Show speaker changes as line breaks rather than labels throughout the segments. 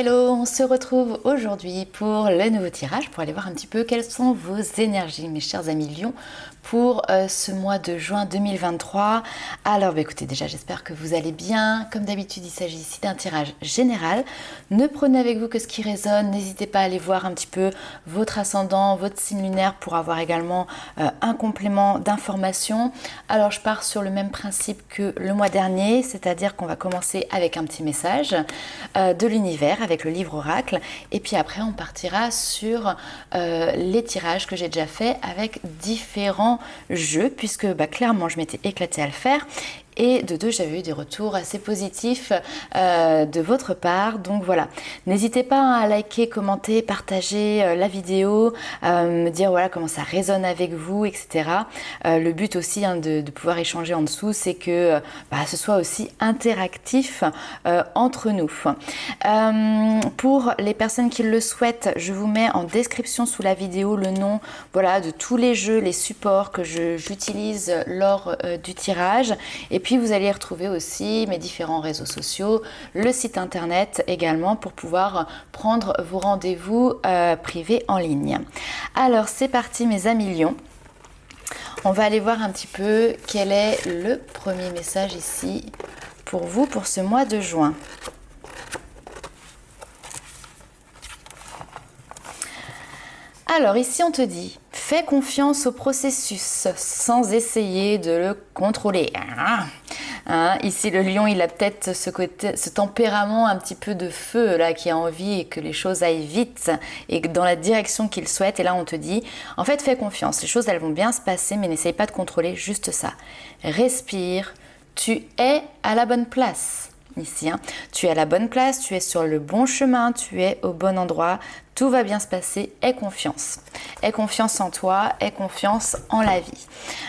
hello, on se retrouve aujourd'hui pour le nouveau tirage, pour aller voir un petit peu quelles sont vos énergies, mes chers amis Lion, pour ce mois de juin 2023. Alors écoutez, déjà j'espère que vous allez bien. Comme d'habitude, il s'agit ici d'un tirage général. Ne prenez avec vous que ce qui résonne, n'hésitez pas à aller voir un petit peu votre ascendant, votre signe lunaire pour avoir également un complément d'information. Alors je pars sur le même principe que le mois dernier, c'est-à-dire qu'on va commencer avec un petit message de l'univers avec le livre oracle, et puis après on partira sur les tirages que j'ai déjà fait avec différents jeux, puisque clairement je m'étais éclatée à le faire. Et de deux, j'avais eu des retours assez positifs de votre part. Donc voilà, n'hésitez pas à liker, commenter, partager la vidéo, me dire voilà comment ça résonne avec vous, etc. Le but aussi de pouvoir échanger en dessous, c'est que ce soit aussi interactif entre nous. Pour les personnes qui le souhaitent, je vous mets en description sous la vidéo le nom de tous les jeux, les supports que j'utilise lors du tirage. Et puis vous allez retrouver aussi mes différents réseaux sociaux, le site internet également pour pouvoir prendre vos rendez-vous privés en ligne. Alors c'est parti mes amis Lions. On va aller voir un petit peu quel est le premier message ici pour vous pour ce mois de juin. Alors ici on te dit, fais confiance au processus sans essayer de le contrôler. Ici le lion il a peut-être ce tempérament un petit peu de feu là qui a envie et que les choses aillent vite et dans la direction qu'il souhaite. Et là on te dit, en fait fais confiance, les choses elles vont bien se passer mais n'essaye pas de contrôler, juste ça. Respire, tu es à la bonne place. Ici, tu es à la bonne place, tu es sur le bon chemin, tu es au bon endroit, tout va bien se passer, aie confiance. Aie confiance en toi, aie confiance en la vie.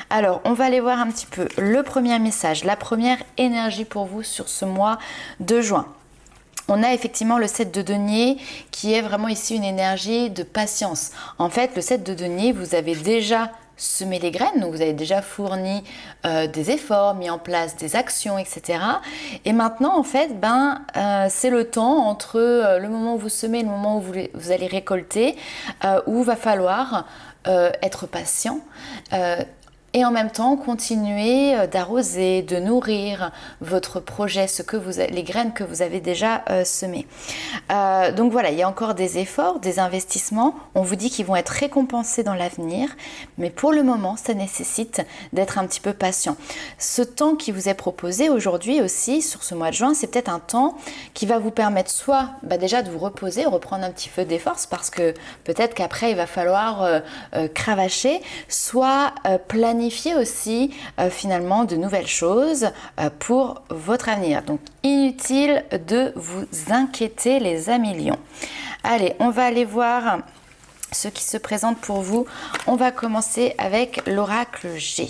Alors, on va aller voir un petit peu le premier message, la première énergie pour vous sur ce mois de juin. On a effectivement le 7 de denier qui est vraiment ici une énergie de patience. En fait, le 7 de denier, vous avez déjà semé les graines, donc vous avez déjà fourni des efforts, mis en place des actions, etc. Et maintenant, en fait, c'est le temps entre le moment où vous semez et le moment où vous allez récolter, où il va falloir être patient. Et en même temps, continuer d'arroser, de nourrir votre projet, les graines que vous avez déjà semées. Donc voilà, il y a encore des efforts, des investissements. On vous dit qu'ils vont être récompensés dans l'avenir, mais pour le moment, ça nécessite d'être un petit peu patient. Ce temps qui vous est proposé aujourd'hui aussi, sur ce mois de juin, c'est peut-être un temps qui va vous permettre soit déjà de vous reposer, reprendre un petit peu des forces, parce que peut-être qu'après, il va falloir cravacher, soit planifier aussi finalement de nouvelles choses pour votre avenir. Donc inutile de vous inquiéter les amis Lions. Allez, on va aller voir ce qui se présente pour vous. On va commencer avec l'oracle G.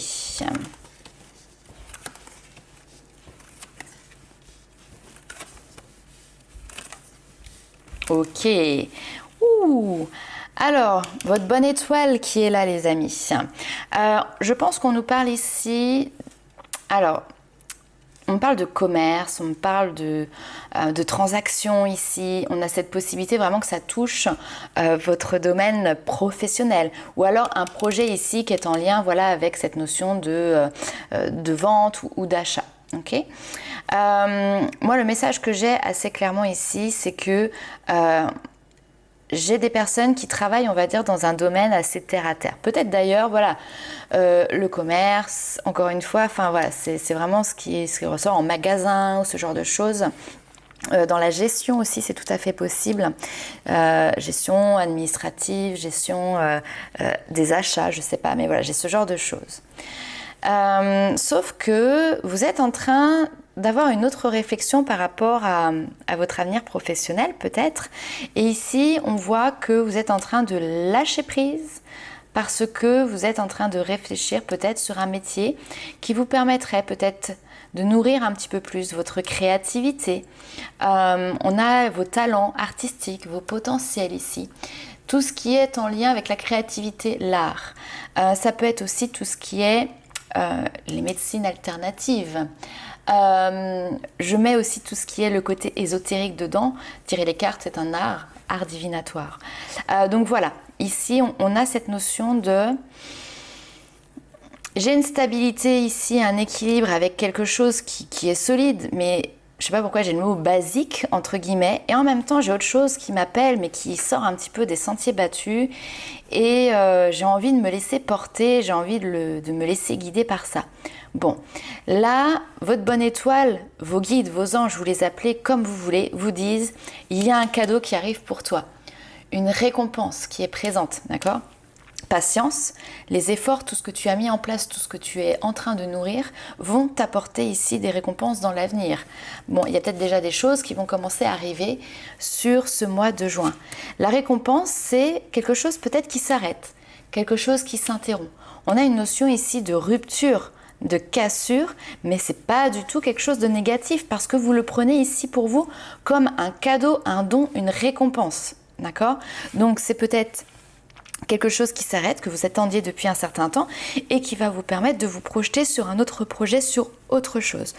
Ok. Ouh. Alors, votre bonne étoile qui est là, les amis. Je pense qu'on nous parle ici... Alors, on parle de commerce, on parle de transactions ici. On a cette possibilité vraiment que ça touche votre domaine professionnel. Ou alors un projet ici qui est en lien avec cette notion de vente ou d'achat. Okay. Moi, le message que j'ai assez clairement ici, c'est que... j'ai des personnes qui travaillent, on va dire, dans un domaine assez terre-à-terre. Peut-être d'ailleurs, le commerce, encore une fois, c'est vraiment ce qui ressort en magasin ou ce genre de choses. Dans la gestion aussi, c'est tout à fait possible. Gestion administrative, gestion des achats, je sais pas, mais voilà, j'ai ce genre de choses. Sauf que vous êtes en train d'avoir une autre réflexion par rapport à votre avenir professionnel peut-être. Et ici, on voit que vous êtes en train de lâcher prise parce que vous êtes en train de réfléchir peut-être sur un métier qui vous permettrait peut-être de nourrir un petit peu plus votre créativité. On a vos talents artistiques, vos potentiels ici. Tout ce qui est en lien avec la créativité, l'art. Ça peut être aussi tout ce qui est les médecines alternatives, Je mets aussi tout ce qui est le côté ésotérique dedans. Tirer les cartes, c'est un art divinatoire. Donc voilà, ici on a cette notion de... J'ai une stabilité ici, un équilibre avec quelque chose qui est solide, mais je sais pas pourquoi j'ai le mot basique, entre guillemets, et en même temps j'ai autre chose qui m'appelle, mais qui sort un petit peu des sentiers battus, et j'ai envie de me laisser porter, j'ai envie de me laisser guider par ça. Bon, là, votre bonne étoile, vos guides, vos anges, vous les appelez comme vous voulez, vous disent, il y a un cadeau qui arrive pour toi, une récompense qui est présente, d'accord ? Patience, les efforts, tout ce que tu as mis en place, tout ce que tu es en train de nourrir, vont t'apporter ici des récompenses dans l'avenir. Bon, il y a peut-être déjà des choses qui vont commencer à arriver sur ce mois de juin. La récompense, c'est quelque chose peut-être qui s'arrête, quelque chose qui s'interrompt. On a une notion ici de rupture, de cassure, mais c'est pas du tout quelque chose de négatif parce que vous le prenez ici pour vous comme un cadeau, un don, une récompense. D'accord ? Donc c'est peut-être quelque chose qui s'arrête, que vous attendiez depuis un certain temps et qui va vous permettre de vous projeter sur un autre projet, sur autre chose.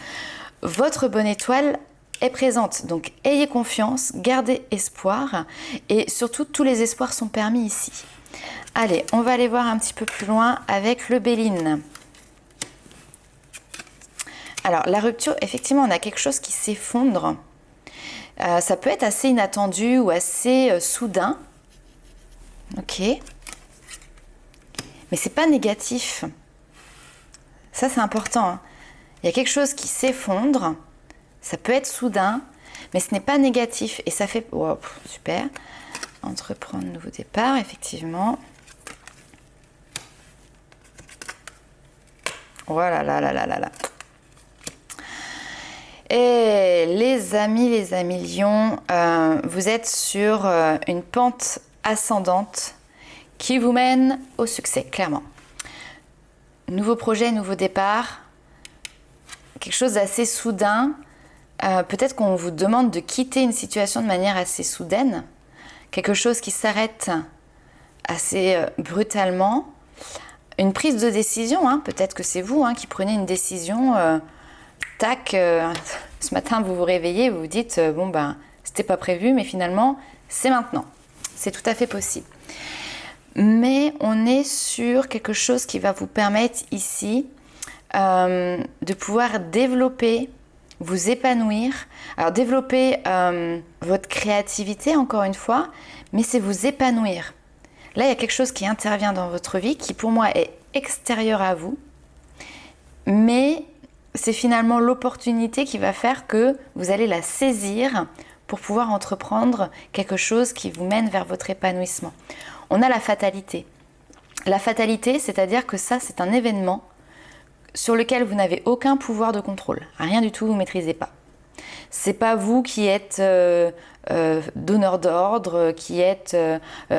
Votre bonne étoile est présente, donc ayez confiance, gardez espoir et surtout tous les espoirs sont permis ici. Allez, on va aller voir un petit peu plus loin avec le Béline. Alors la rupture, effectivement, on a quelque chose qui s'effondre. Ça peut être assez inattendu ou assez soudain. Ok. Mais c'est pas négatif. Ça, c'est important. Hein. Il y a quelque chose qui s'effondre. Ça peut être soudain, mais ce n'est pas négatif. Et ça fait... Oh, super. Entreprendre un nouveau départ, effectivement. Voilà, là, là, là, là, là. Et les amis Lions, vous êtes sur une pente ascendante qui vous mène au succès, clairement. Nouveau projet, nouveau départ, quelque chose d'assez soudain. Peut-être qu'on vous demande de quitter une situation de manière assez soudaine, quelque chose qui s'arrête assez brutalement. Une prise de décision, hein. Peut-être que c'est vous qui prenez une décision... Tac, ce matin vous vous réveillez, vous vous dites bon ben c'était pas prévu mais finalement c'est maintenant. C'est tout à fait possible. Mais on est sur quelque chose qui va vous permettre ici de pouvoir développer, vous épanouir. Alors développer votre créativité encore une fois, mais c'est vous épanouir. Là il y a quelque chose qui intervient dans votre vie qui pour moi est extérieur à vous, mais c'est finalement l'opportunité qui va faire que vous allez la saisir pour pouvoir entreprendre quelque chose qui vous mène vers votre épanouissement. On a la fatalité. La fatalité, c'est-à-dire que ça, c'est un événement sur lequel vous n'avez aucun pouvoir de contrôle. Rien du tout, vous ne maîtrisez pas. C'est pas vous qui êtes donneur d'ordre, qui êtes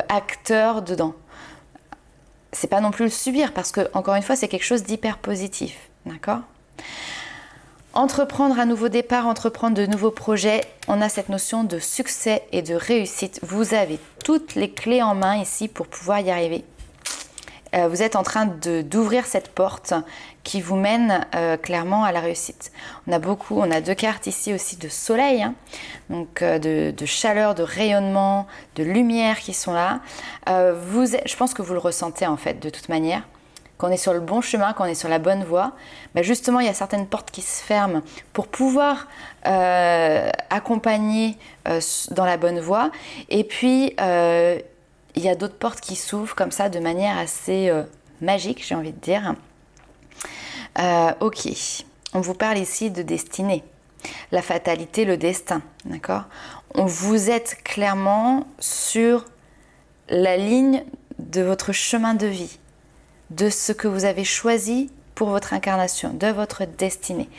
acteur dedans. C'est pas non plus le subir parce que, encore une fois, c'est quelque chose d'hyper positif. D'accord ? Entreprendre un nouveau départ, entreprendre de nouveaux projets, on a cette notion de succès et de réussite. Vous avez toutes les clés en main ici pour pouvoir y arriver. Vous êtes en train d'ouvrir cette porte qui vous mène clairement à la réussite. On a 2 cartes ici aussi de soleil, donc de chaleur, de rayonnement, de lumière qui sont là. Je pense que vous le ressentez en fait de toute manière. Qu'on est sur le bon chemin, qu'on est sur la bonne voie, justement il y a certaines portes qui se ferment pour pouvoir accompagner dans la bonne voie et puis il y a d'autres portes qui s'ouvrent comme ça de manière assez magique, j'ai envie de dire. Ok, on vous parle ici de destinée, la fatalité, le destin, d'accord ? Vous êtes clairement sur la ligne de votre chemin de vie, de ce que vous avez choisi pour votre incarnation, de votre destinée.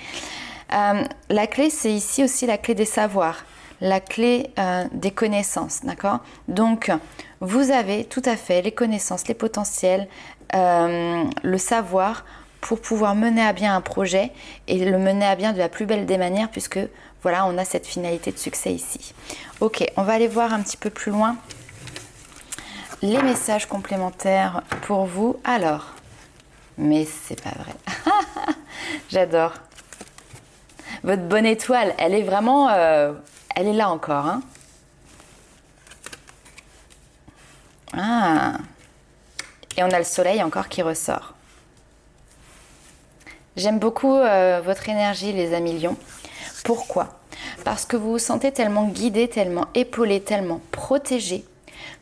La clé, c'est ici aussi la clé des savoirs, la clé des connaissances, d'accord ? Donc, vous avez tout à fait les connaissances, les potentiels, le savoir pour pouvoir mener à bien un projet et le mener à bien de la plus belle des manières puisque, voilà, on a cette finalité de succès ici. Ok, on va aller voir un petit peu plus loin les messages complémentaires pour vous. Alors, mais c'est pas vrai. J'adore. Votre bonne étoile, elle est vraiment... elle est là encore. Hein. Ah. Et on a le soleil encore qui ressort. J'aime beaucoup votre énergie, les amis lions. Pourquoi ? Parce que vous vous sentez tellement guidé, tellement épaulé, tellement protégé,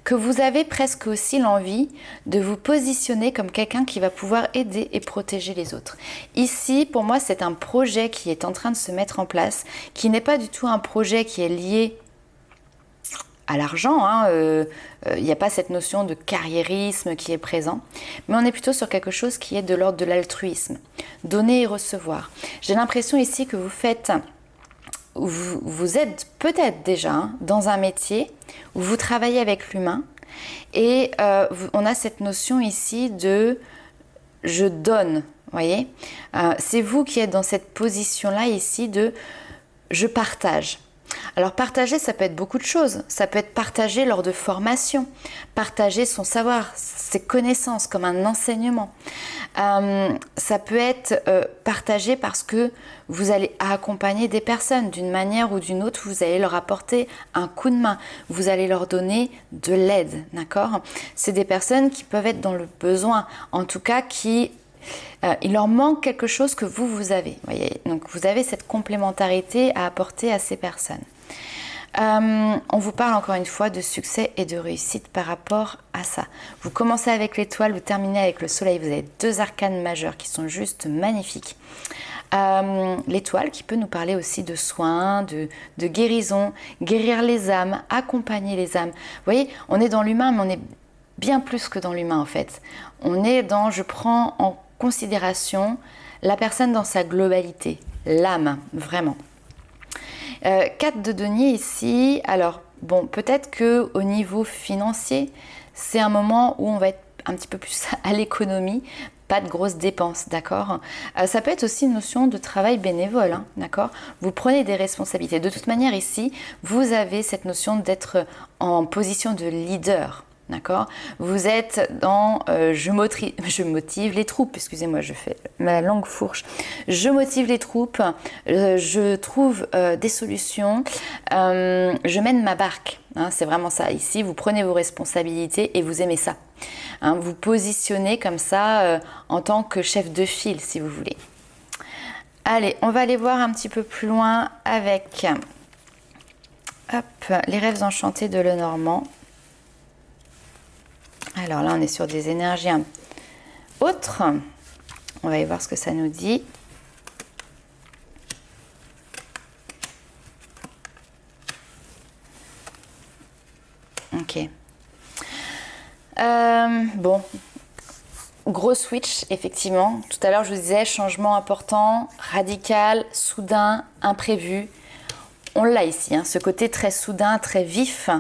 que vous avez presque aussi l'envie de vous positionner comme quelqu'un qui va pouvoir aider et protéger les autres. Ici, pour moi, c'est un projet qui est en train de se mettre en place, qui n'est pas du tout un projet qui est lié à l'argent, hein. Il n'y a pas cette notion de carriérisme qui est présent, mais on est plutôt sur quelque chose qui est de l'ordre de l'altruisme, donner et recevoir. J'ai l'impression ici que vous êtes peut-être déjà dans un métier où vous travaillez avec l'humain et on a cette notion ici de « je donne », voyez. C'est vous qui êtes dans cette position-là ici de « je partage ». Alors partager, ça peut être beaucoup de choses. Ça peut être partager lors de formation, partager son savoir, ses connaissances comme un enseignement. Ça peut être partager parce que vous allez accompagner des personnes d'une manière ou d'une autre, vous allez leur apporter un coup de main, vous allez leur donner de l'aide, d'accord ? C'est des personnes qui peuvent être dans le besoin, en tout cas il leur manque quelque chose que vous avez. Voyez. Donc vous avez cette complémentarité à apporter à ces personnes. On vous parle encore une fois de succès et de réussite par rapport à ça. Vous commencez avec l'étoile, vous terminez avec le soleil. Vous avez deux arcanes majeurs qui sont juste magnifiques. L'étoile qui peut nous parler aussi de soins, de guérison, guérir les âmes, accompagner les âmes. Vous voyez, on est dans l'humain, mais on est bien plus que dans l'humain en fait. On est dans, je prends en considération la personne dans sa globalité, l'âme, vraiment. 4 de denier ici, alors bon, peut-être qu'au niveau financier, c'est un moment où on va être un petit peu plus à l'économie, pas de grosses dépenses, d'accord ? Ça peut être aussi une notion de travail bénévole, hein, d'accord ? Vous prenez des responsabilités. De toute manière, ici, vous avez cette notion d'être en position de leader. D'accord ? Vous êtes dans je motive les troupes, excusez-moi, je fais ma langue fourche. Je motive les troupes, je trouve des solutions, je mène ma barque. Hein, c'est vraiment ça. Ici, vous prenez vos responsabilités et vous aimez ça. Hein, vous positionnez comme ça en tant que chef de file, si vous voulez. Allez, on va aller voir un petit peu plus loin avec les rêves enchantés de Lenormand. Alors là, on est sur des énergies autres. On va y voir ce que ça nous dit. Ok. Bon. Gros switch, effectivement. Tout à l'heure, je vous disais, changement important, radical, soudain, imprévu. On l'a ici, hein, ce côté très soudain, très vif.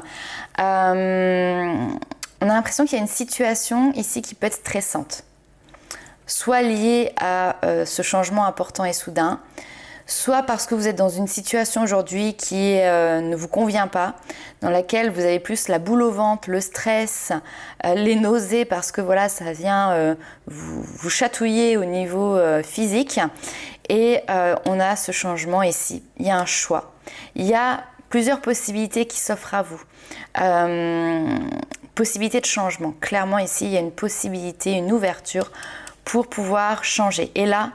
On a l'impression qu'il y a une situation ici qui peut être stressante, soit liée à ce changement important et soudain, soit parce que vous êtes dans une situation aujourd'hui qui ne vous convient pas, dans laquelle vous avez plus la boule au ventre, le stress, les nausées, parce que voilà, ça vient vous chatouiller au niveau physique. Et on a ce changement ici. Il y a un choix. Il y a plusieurs possibilités qui s'offrent à vous. Possibilité de changement. Clairement, ici, il y a une possibilité, une ouverture pour pouvoir changer. Et là,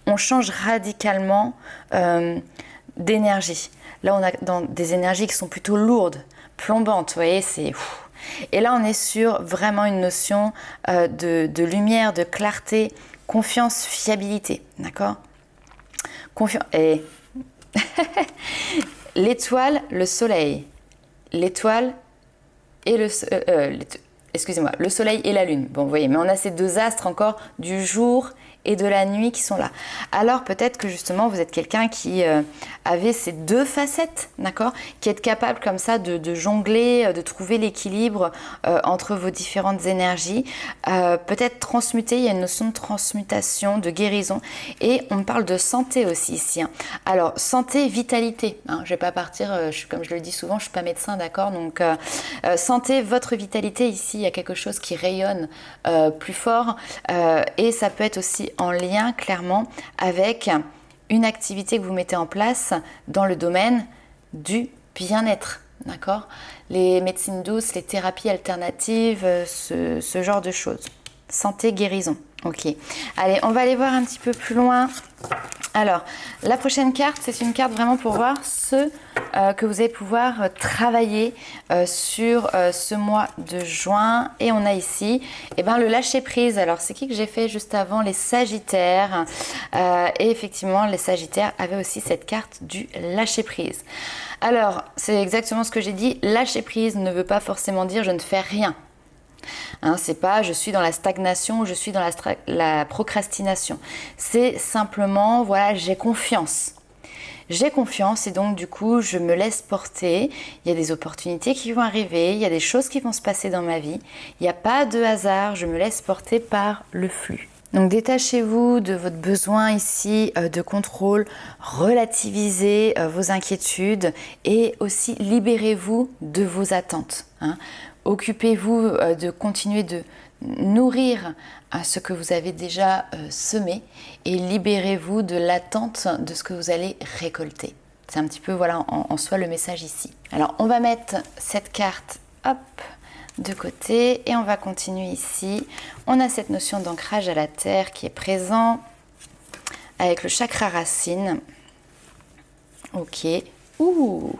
on change radicalement d'énergie. Là, on a dans des énergies qui sont plutôt lourdes, plombantes. Vous voyez, c'est... Et là, on est sur vraiment une notion de lumière, de clarté, confiance, fiabilité. D'accord ? Et l'étoile, le soleil. L'étoile et le soleil et la lune. Bon, vous voyez, mais on a ces deux astres encore du jour et de la nuit qui sont là. Alors peut-être que justement vous êtes quelqu'un qui avait ces deux facettes, d'accord, qui est capable comme ça de jongler, de trouver l'équilibre entre vos différentes énergies. Peut-être transmuter, il y a une notion de transmutation, de guérison. Et on me parle de santé aussi ici. Hein. Alors santé, vitalité. Hein, je ne vais pas partir, comme je le dis souvent, je ne suis pas médecin, d'accord. Donc santé, votre vitalité ici, il y a quelque chose qui rayonne plus fort. Et ça peut être aussi en lien clairement avec une activité que vous mettez en place dans le domaine du bien-être. D'accord? Les médecines douces, les thérapies alternatives, ce genre de choses. Santé, guérison. Ok. Allez, on va aller voir un petit peu plus loin. Alors, la prochaine carte, c'est une carte vraiment pour voir ce que vous allez pouvoir travailler sur ce mois de juin. Et on a ici le lâcher-prise. Alors, c'est qui que j'ai fait juste avant? Les Sagittaires. Et effectivement, les Sagittaires avaient aussi cette carte du lâcher-prise. Alors, c'est exactement ce que j'ai dit. Lâcher-prise ne veut pas forcément dire je ne fais rien. C'est pas je suis dans la stagnation ou je suis dans la procrastination. C'est simplement, voilà, j'ai confiance. J'ai confiance et donc du coup, je me laisse porter. Il y a des opportunités qui vont arriver, il y a des choses qui vont se passer dans ma vie. Il n'y a pas de hasard, je me laisse porter par le flux. Donc détachez-vous de votre besoin ici de contrôle, relativisez vos inquiétudes et aussi libérez-vous de vos attentes. Occupez-vous de continuer de nourrir ce que vous avez déjà semé et libérez-vous de l'attente de ce que vous allez récolter. C'est un petit peu voilà en soi le message ici. Alors on va mettre cette carte de côté et on va continuer ici. On a cette notion d'ancrage à la terre qui est présent avec le chakra racine. Ok. Ouh.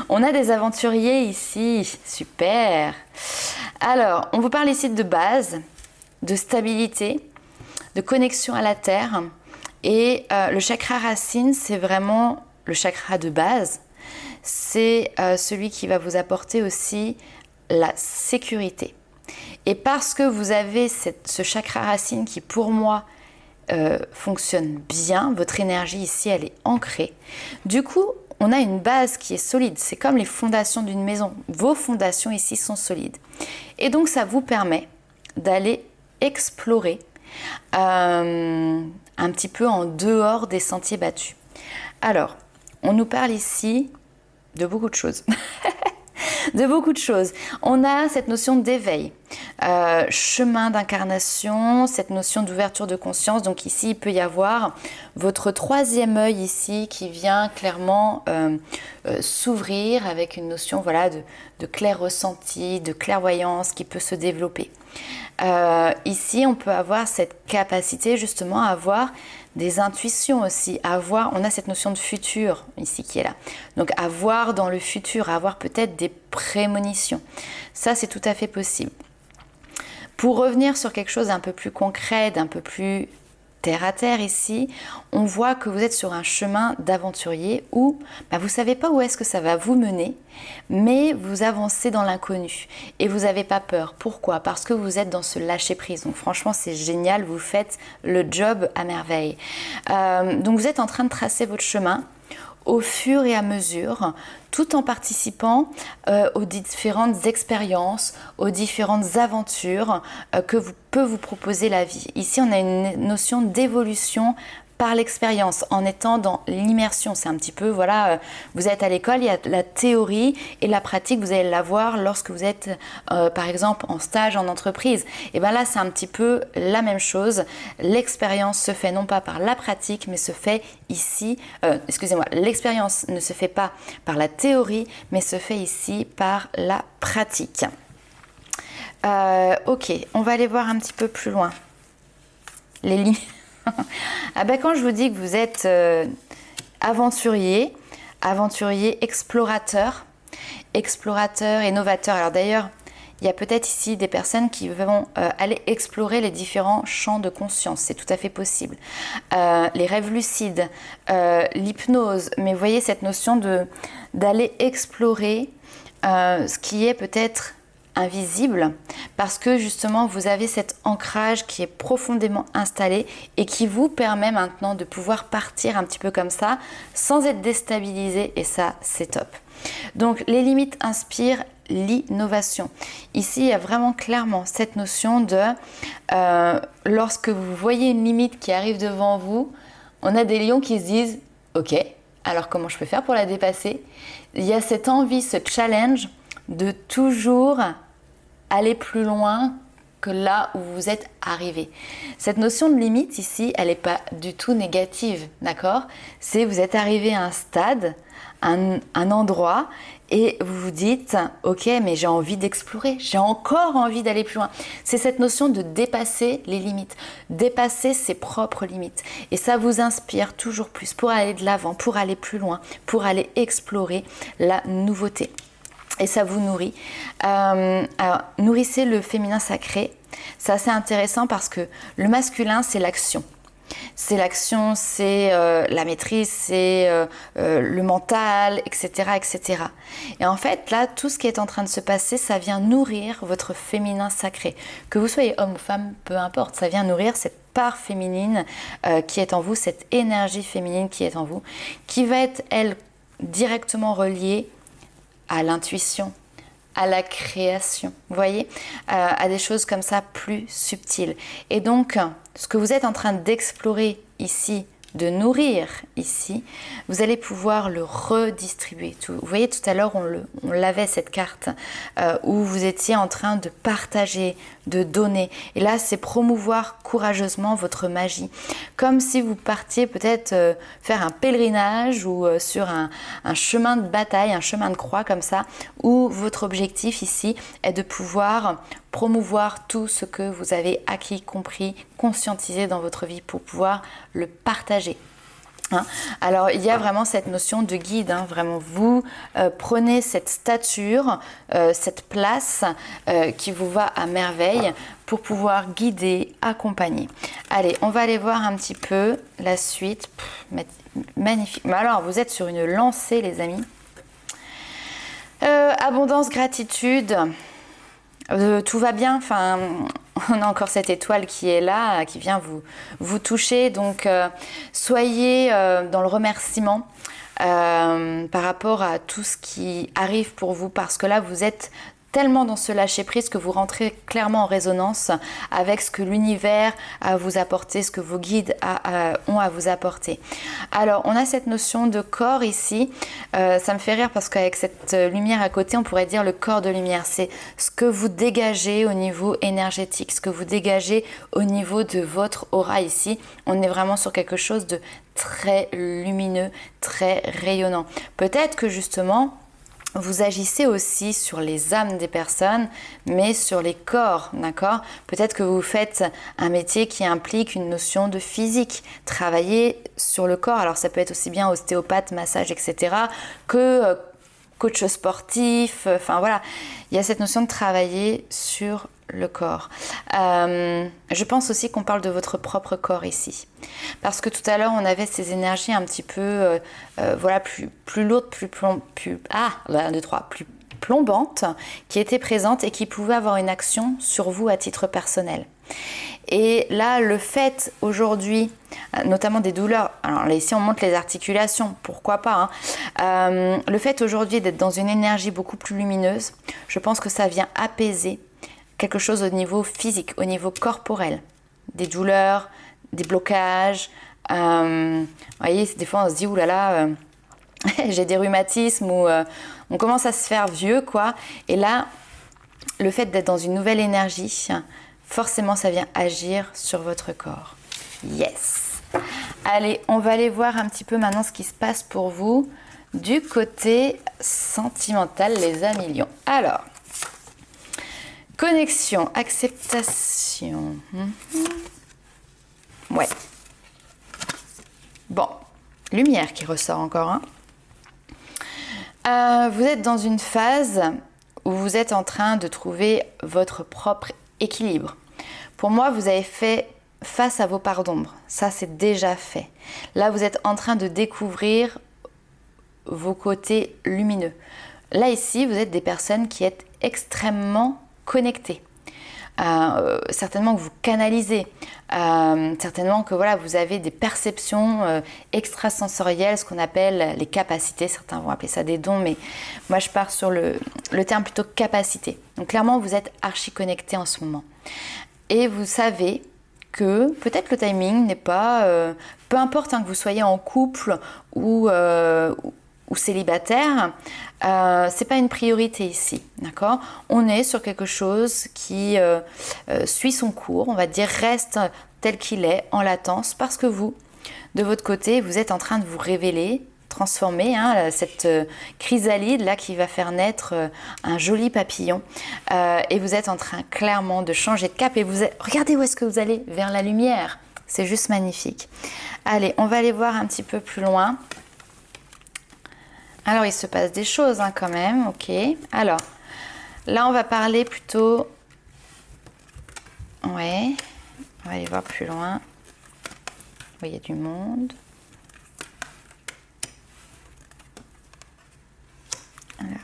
On a des aventuriers ici, super. Alors, on vous parle ici de base, de stabilité, de connexion à la terre. Et le chakra racine, c'est vraiment le chakra de base. C'est celui qui va vous apporter aussi la sécurité. Et parce que vous avez ce chakra racine qui, pour moi, fonctionne bien, votre énergie ici, elle est ancrée. Du coup, on a une base qui est solide. C'est comme les fondations d'une maison. Vos fondations ici sont solides. Et donc, ça vous permet d'aller explorer un petit peu en dehors des sentiers battus. Alors, on nous parle ici de beaucoup de choses. De beaucoup de choses. On a cette notion d'éveil, chemin d'incarnation, cette notion d'ouverture de conscience. Donc ici, il peut y avoir votre troisième œil ici qui vient clairement s'ouvrir avec une notion voilà, de clair ressenti, de clairvoyance qui peut se développer. Ici, on peut avoir cette capacité justement à avoir des intuitions aussi, on a cette notion de futur ici qui est là. Donc à voir dans le futur, à avoir peut-être des prémonitions. Ça, c'est tout à fait possible. Pour revenir sur quelque chose d'un peu plus concret, d'un peu plus terre à terre ici, on voit que vous êtes sur un chemin d'aventurier où vous ne savez pas où est-ce que ça va vous mener, mais vous avancez dans l'inconnu et vous n'avez pas peur. Pourquoi? Parce que vous êtes dans ce lâcher-prise. Donc franchement, c'est génial, vous faites le job à merveille. Donc vous êtes en train de tracer votre chemin au fur et à mesure, tout en participant aux différentes expériences, aux différentes aventures que peut vous proposer la vie. Ici, on a une notion d'évolution par l'expérience, en étant dans l'immersion. C'est un petit peu, voilà, vous êtes à l'école, il y a la théorie et la pratique, vous allez l'avoir lorsque vous êtes, par exemple, en stage, en entreprise. Et bien là, c'est un petit peu la même chose. L'expérience se fait non pas par la pratique, mais se fait ici, l'expérience ne se fait pas par la théorie, mais se fait ici par la pratique. Ok, on va aller voir un petit peu plus loin. Les limites. Quand je vous dis que vous êtes aventurier, explorateur et novateur. Alors d'ailleurs, il y a peut-être ici des personnes qui vont aller explorer les différents champs de conscience. C'est tout à fait possible. Les rêves lucides, l'hypnose. Mais vous voyez cette notion d'aller explorer ce qui est peut-être invisible parce que justement vous avez cet ancrage qui est profondément installé et qui vous permet maintenant de pouvoir partir un petit peu comme ça sans être déstabilisé et ça c'est top. Donc les limites inspirent l'innovation. Ici il y a vraiment clairement cette notion de lorsque vous voyez une limite qui arrive devant vous, on a des lions qui se disent ok, alors comment je peux faire pour la dépasser? Il y a cette envie, ce challenge de toujours aller plus loin que là où vous êtes arrivé. Cette notion de limite ici, elle n'est pas du tout négative, d'accord? C'est vous êtes arrivé à un stade, un endroit, et vous vous dites, ok, mais j'ai envie d'explorer, j'ai encore envie d'aller plus loin. C'est cette notion de dépasser les limites, dépasser ses propres limites. Et ça vous inspire toujours plus pour aller de l'avant, pour aller plus loin, pour aller explorer la nouveauté. Et ça vous nourrit. Alors, nourrissez le féminin sacré. C'est assez intéressant parce que le masculin, c'est l'action. C'est l'action, c'est la maîtrise, c'est le mental, etc., etc. Et en fait, là, tout ce qui est en train de se passer, ça vient nourrir votre féminin sacré. Que vous soyez homme ou femme, peu importe, ça vient nourrir cette part féminine qui est en vous, cette énergie féminine qui est en vous, qui va être, elle, directement reliée à l'intuition, à la création, vous voyez, à des choses comme ça plus subtiles. Et donc, ce que vous êtes en train d'explorer ici, de nourrir ici, vous allez pouvoir le redistribuer. Vous voyez, tout à l'heure, on l'avait cette carte où vous étiez en train de partager, de donner. Et là, c'est promouvoir courageusement votre magie. Comme si vous partiez peut-être faire un pèlerinage ou sur un chemin de bataille, un chemin de croix comme ça, où votre objectif ici est de pouvoir promouvoir tout ce que vous avez acquis, compris, conscientisé dans votre vie pour pouvoir le partager. Alors il y a vraiment cette notion de guide, vraiment vous prenez cette stature, cette place qui vous va à merveille pour pouvoir guider, accompagner. Allez, on va aller voir un petit peu la suite. Magnifique. Mais alors vous êtes sur une lancée les amis. Abondance, gratitude. Tout va bien, enfin, on a encore cette étoile qui est là, qui vient vous toucher. Donc, soyez dans le remerciement par rapport à tout ce qui arrive pour vous. Parce que là, vous êtes tellement dans ce lâcher-prise que vous rentrez clairement en résonance avec ce que l'univers a à vous apporter, ce que vos guides ont à vous apporter. Alors, on a cette notion de corps ici. Ça me fait rire parce qu'avec cette lumière à côté, on pourrait dire le corps de lumière. C'est ce que vous dégagez au niveau énergétique, ce que vous dégagez au niveau de votre aura ici. On est vraiment sur quelque chose de très lumineux, très rayonnant. Peut-être que justement, vous agissez aussi sur les âmes des personnes, mais sur les corps, d'accord? Peut-être que vous faites un métier qui implique une notion de physique, travailler sur le corps. Alors ça peut être aussi bien ostéopathe, massage, etc. que coach sportif, enfin voilà. Il y a cette notion de travailler sur le corps. Je pense aussi qu'on parle de votre propre corps ici. Parce que tout à l'heure, on avait ces énergies un petit peu voilà, plus lourdes, plus plombantes, qui étaient présentes et qui pouvaient avoir une action sur vous à titre personnel. Et là, le fait aujourd'hui, notamment des douleurs, alors là ici on montre les articulations, pourquoi pas, le fait aujourd'hui d'être dans une énergie beaucoup plus lumineuse, je pense que ça vient apaiser quelque chose au niveau physique, au niveau corporel, des douleurs, des blocages. Vous voyez, des fois on se dit oulala, j'ai des rhumatismes ou on commence à se faire vieux, quoi. Et là, le fait d'être dans une nouvelle énergie, forcément ça vient agir sur votre corps. Yes! Allez, on va aller voir un petit peu maintenant ce qui se passe pour vous du côté sentimental, les amis lions. Alors, connexion, acceptation. Ouais. Bon, lumière qui ressort encore. Vous êtes dans une phase où vous êtes en train de trouver votre propre équilibre. Pour moi, vous avez fait face à vos parts d'ombre. Ça, c'est déjà fait. Là, vous êtes en train de découvrir vos côtés lumineux. Là, ici, vous êtes des personnes qui êtes extrêmement connectées. Certainement que vous canalisez, certainement que voilà, vous avez des perceptions extrasensorielles, ce qu'on appelle les capacités. Certains vont appeler ça des dons, mais moi, je pars sur le terme plutôt capacité. Donc, clairement, vous êtes archi connectés en ce moment. Et vous savez que peut-être le timing n'est pas... peu importe que vous soyez en couple ou ou célibataire, c'est pas une priorité ici, d'accord? On est sur quelque chose qui suit son cours, on va dire reste tel qu'il est en latence, parce que vous, de votre côté, vous êtes en train de vous révéler, transformer cette chrysalide là qui va faire naître un joli papillon, et vous êtes en train clairement de changer de cap, et regardez où est-ce que vous allez, vers la lumière. C'est juste magnifique. Allez, on va aller voir un petit peu plus loin. Alors, il se passe des choses quand même, ok. Alors, là, on va parler plutôt... Ouais, on va aller voir plus loin. Il y a du monde. Alors,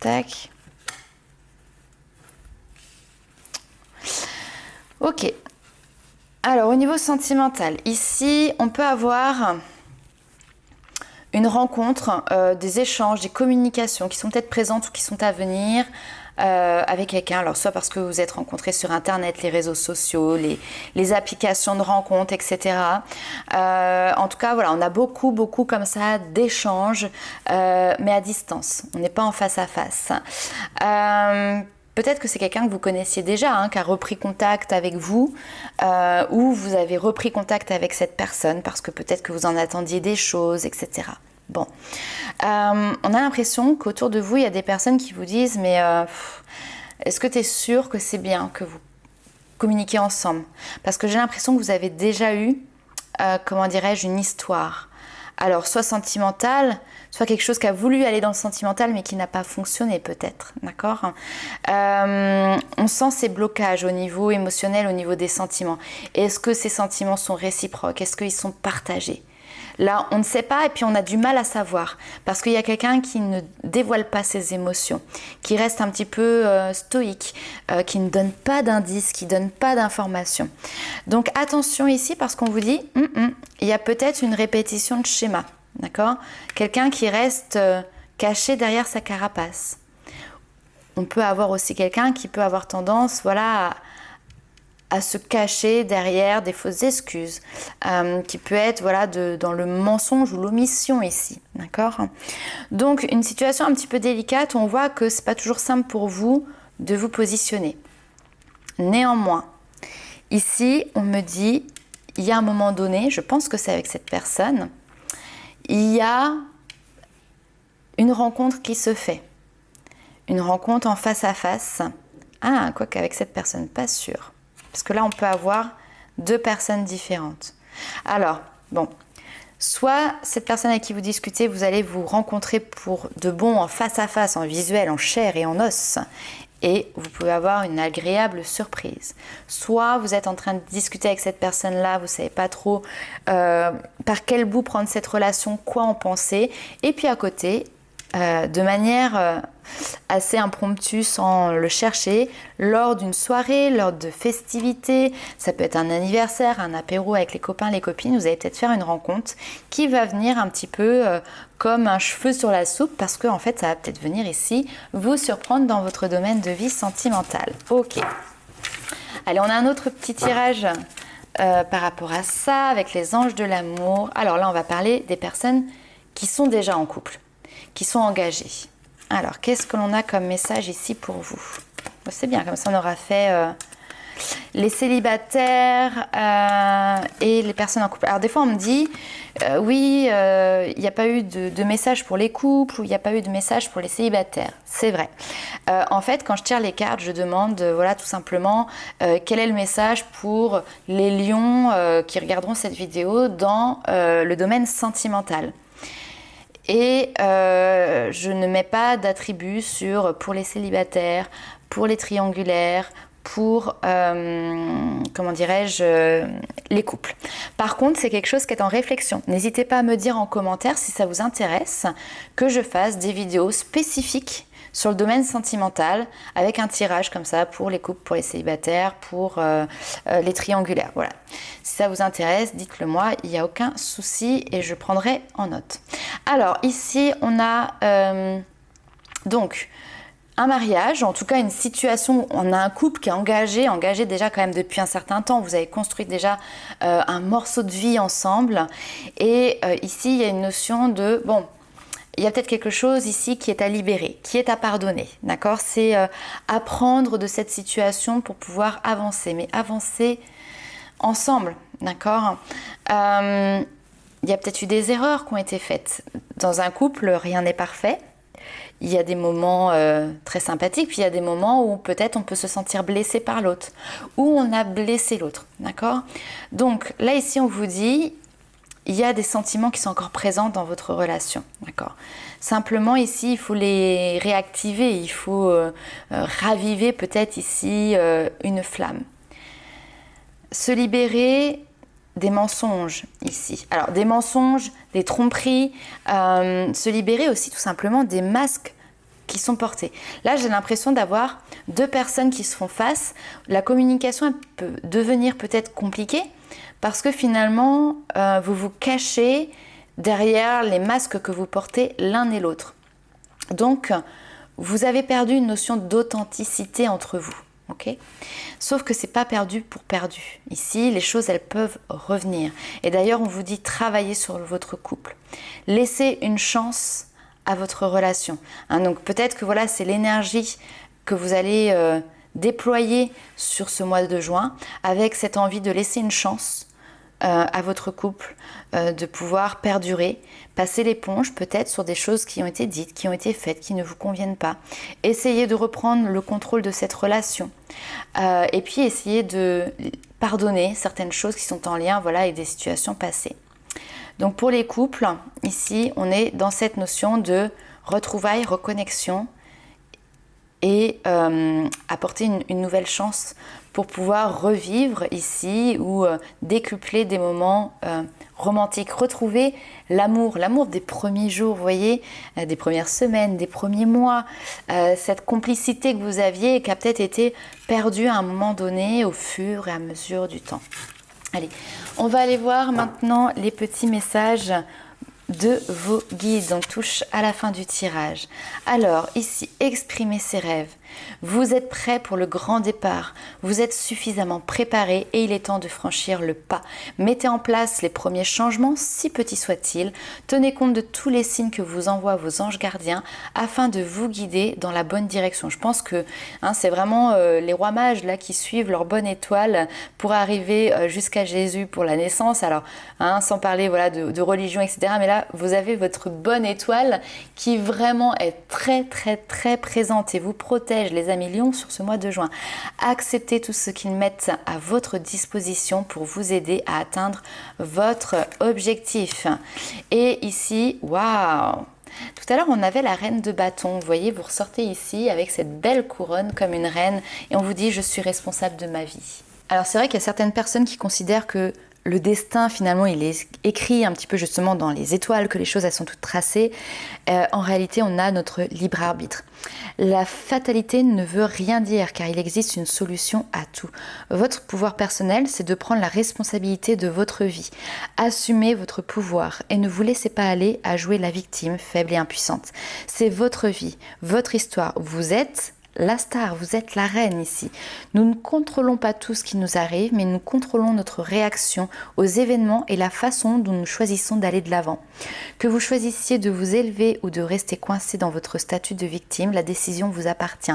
tac. Ok. Alors, au niveau sentimental, ici, on peut avoir une rencontre, des échanges, des communications qui sont peut-être présentes ou qui sont à venir avec quelqu'un. Alors, soit parce que vous êtes rencontrés sur Internet, les réseaux sociaux, les applications de rencontres, etc. En tout cas, voilà, on a beaucoup comme ça d'échanges, mais à distance. On n'est pas en face à face. Peut-être que c'est quelqu'un que vous connaissiez déjà, qui a repris contact avec vous, ou vous avez repris contact avec cette personne parce que peut-être que vous en attendiez des choses, etc. Bon, on a l'impression qu'autour de vous, il y a des personnes qui vous disent « Mais est-ce que tu es sûr que c'est bien que vous communiquiez ensemble ?» Parce que j'ai l'impression que vous avez déjà eu, comment dirais-je, une histoire. Alors, soit sentimentale, soit quelque chose qui a voulu aller dans le sentimental, mais qui n'a pas fonctionné peut-être, d'accord ? On sent ces blocages au niveau émotionnel, au niveau des sentiments. Est-ce que ces sentiments sont réciproques ? Est-ce qu'ils sont partagés ? Là, on ne sait pas et puis on a du mal à savoir parce qu'il y a quelqu'un qui ne dévoile pas ses émotions, qui reste un petit peu stoïque, qui ne donne pas d'indices, qui ne donne pas d'informations. Donc attention ici parce qu'on vous dit, il y a peut-être une répétition de schéma, d'accord ? Quelqu'un qui reste caché derrière sa carapace. On peut avoir aussi quelqu'un qui peut avoir tendance, voilà, à se cacher derrière des fausses excuses, qui peut être voilà, dans le mensonge ou l'omission ici, d'accord ? Donc une situation un petit peu délicate où on voit que c'est pas toujours simple pour vous de vous positionner. Néanmoins, ici on me dit, il y a un moment donné, je pense que c'est avec cette personne, il y a une rencontre qui se fait, une rencontre en face à face. Ah, quoi qu'avec cette personne, pas sûr. Parce que là, on peut avoir deux personnes différentes. Alors, bon, soit cette personne avec qui vous discutez, vous allez vous rencontrer pour de bon en face à face, en visuel, en chair et en os. Et vous pouvez avoir une agréable surprise. Soit vous êtes en train de discuter avec cette personne-là, vous ne savez pas trop par quel bout prendre cette relation, quoi en penser. Et puis à côté, de manière assez impromptue, sans le chercher, lors d'une soirée, lors de festivités, ça peut être un anniversaire, un apéro avec les copains, les copines, vous allez peut-être faire une rencontre qui va venir un petit peu comme un cheveu sur la soupe, parce que en fait ça va peut-être venir ici vous surprendre dans votre domaine de vie sentimentale. Ok. Allez, on a un autre petit tirage par rapport à ça, avec les anges de l'amour. Alors là, on va parler des personnes qui sont déjà en couple, qui sont engagés. Alors, qu'est-ce que l'on a comme message ici pour vous ? C'est bien, comme ça on aura fait les célibataires et les personnes en couple. Alors des fois on me dit, oui, il n'y a pas eu de message pour les couples ou il n'y a pas eu de message pour les célibataires. C'est vrai. En fait, quand je tire les cartes, je demande, voilà, tout simplement, quel est le message pour les lions qui regarderont cette vidéo dans le domaine sentimental. Et je ne mets pas d'attributs pour les célibataires, pour les triangulaires, pour, comment dirais-je, les couples. Par contre, c'est quelque chose qui est en réflexion. N'hésitez pas à me dire en commentaire si ça vous intéresse que je fasse des vidéos spécifiques sur le domaine sentimental avec un tirage comme ça pour les couples, pour les célibataires, pour les triangulaires. Voilà. Si ça vous intéresse, dites-le moi, il n'y a aucun souci et je prendrai en note. Alors ici, on a donc un mariage, en tout cas une situation, on a un couple qui est engagé déjà quand même depuis un certain temps, vous avez construit déjà un morceau de vie ensemble, et ici il y a une notion de, bon, il y a peut-être quelque chose ici qui est à libérer, qui est à pardonner, d'accord? C'est apprendre de cette situation pour pouvoir avancer, mais avancer ensemble, d'accord? Il y a peut-être eu des erreurs qui ont été faites. Dans un couple, rien n'est parfait. Il y a des moments très sympathiques, puis il y a des moments où peut-être on peut se sentir blessé par l'autre, ou on a blessé l'autre, d'accord? Donc là, ici, on vous dit, il y a des sentiments qui sont encore présents dans votre relation, d'accord? Simplement, ici, il faut les réactiver, il faut raviver peut-être ici une flamme. Se libérer des mensonges ici. Alors, des mensonges, des tromperies, se libérer aussi tout simplement des masques qui sont portés. Là, j'ai l'impression d'avoir deux personnes qui se font face. La communication elle peut devenir peut-être compliquée parce que finalement, vous vous cachez derrière les masques que vous portez l'un et l'autre. Donc, vous avez perdu une notion d'authenticité entre vous. Okay. Sauf que c'est pas perdu pour perdu. Ici, les choses, elles peuvent revenir. Et d'ailleurs, on vous dit travailler sur votre couple. Laissez une chance à votre relation. Donc peut-être que voilà, c'est l'énergie que vous allez déployer sur ce mois de juin avec cette envie de laisser une chance à votre couple, de pouvoir perdurer, passer l'éponge peut-être sur des choses qui ont été dites, qui ont été faites, qui ne vous conviennent pas. Essayez de reprendre le contrôle de cette relation et puis essayez de pardonner certaines choses qui sont en lien avec des situations passées. Donc pour les couples, ici, on est dans cette notion de retrouvailles, reconnexion et apporter une nouvelle chance pour pouvoir revivre ici ou décupler des moments romantiques. Retrouver l'amour des premiers jours, vous voyez, des premières semaines, des premiers mois, cette complicité que vous aviez et qui a peut-être été perdue à un moment donné au fur et à mesure du temps. Allez, on va aller voir maintenant les petits messages de vos guides. On touche à la fin du tirage. Alors, ici, exprimez ses rêves. Vous êtes prêt pour le grand départ. Vous êtes suffisamment préparé et il est temps de franchir le pas. Mettez en place les premiers changements, si petits soient-ils. Tenez compte de tous les signes que vous envoient vos anges gardiens afin de vous guider dans la bonne direction. Je pense que c'est vraiment les rois mages là qui suivent leur bonne étoile pour arriver jusqu'à Jésus pour la naissance. Alors, sans parler de religion, etc. Mais là, vous avez votre bonne étoile qui vraiment est très, très, très présente et vous protège, les amis lions, sur ce mois de juin. Acceptez tout ce qu'ils mettent à votre disposition pour vous aider à atteindre votre objectif. Et ici, waouh! Tout à l'heure, on avait la reine de bâton. Vous voyez, vous ressortez ici avec cette belle couronne comme une reine et on vous dit « Je suis responsable de ma vie ». Alors, c'est vrai qu'il y a certaines personnes qui considèrent que le destin, finalement, il est écrit un petit peu justement dans les étoiles, que les choses, elles sont toutes tracées. En réalité, on a notre libre arbitre. La fatalité ne veut rien dire, car il existe une solution à tout. Votre pouvoir personnel, c'est de prendre la responsabilité de votre vie. Assumez votre pouvoir et ne vous laissez pas aller à jouer la victime faible et impuissante. C'est votre vie, votre histoire. Vous êtes la star, vous êtes la reine ici. Nous ne contrôlons pas tout ce qui nous arrive, mais nous contrôlons notre réaction aux événements et la façon dont nous choisissons d'aller de l'avant. Que vous choisissiez de vous élever ou de rester coincé dans votre statut de victime, la décision vous appartient.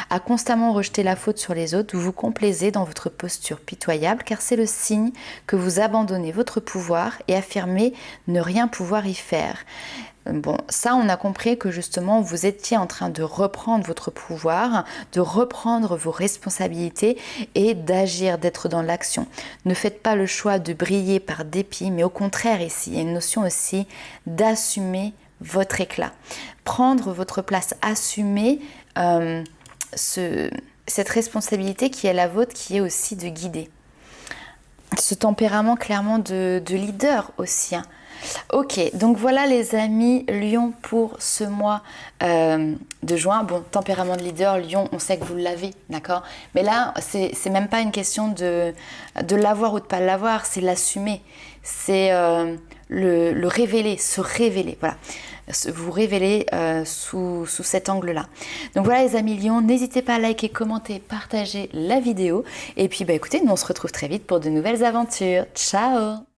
À constamment rejeter la faute sur les autres, vous vous complaisez dans votre posture pitoyable, car c'est le signe que vous abandonnez votre pouvoir et affirmez ne rien pouvoir y faire. Bon, ça, on a compris que justement, vous étiez en train de reprendre votre pouvoir, de reprendre vos responsabilités et d'agir, d'être dans l'action. Ne faites pas le choix de briller par dépit, mais au contraire, ici, il y a une notion aussi d'assumer votre éclat. Prendre votre place, assumer cette responsabilité qui est la vôtre, qui est aussi de guider. Ce tempérament clairement de leader aussi, Ok, donc voilà les amis, Lion pour ce mois de juin. Bon, tempérament de leader, Lion, on sait que vous l'avez, d'accord? Mais là, c'est même pas une question de l'avoir ou de pas l'avoir, c'est l'assumer. C'est le révéler, se révéler, voilà. Vous révéler sous cet angle-là. Donc voilà les amis Lion, n'hésitez pas à liker, commenter, partager la vidéo. Et puis bah écoutez, nous on se retrouve très vite pour de nouvelles aventures. Ciao!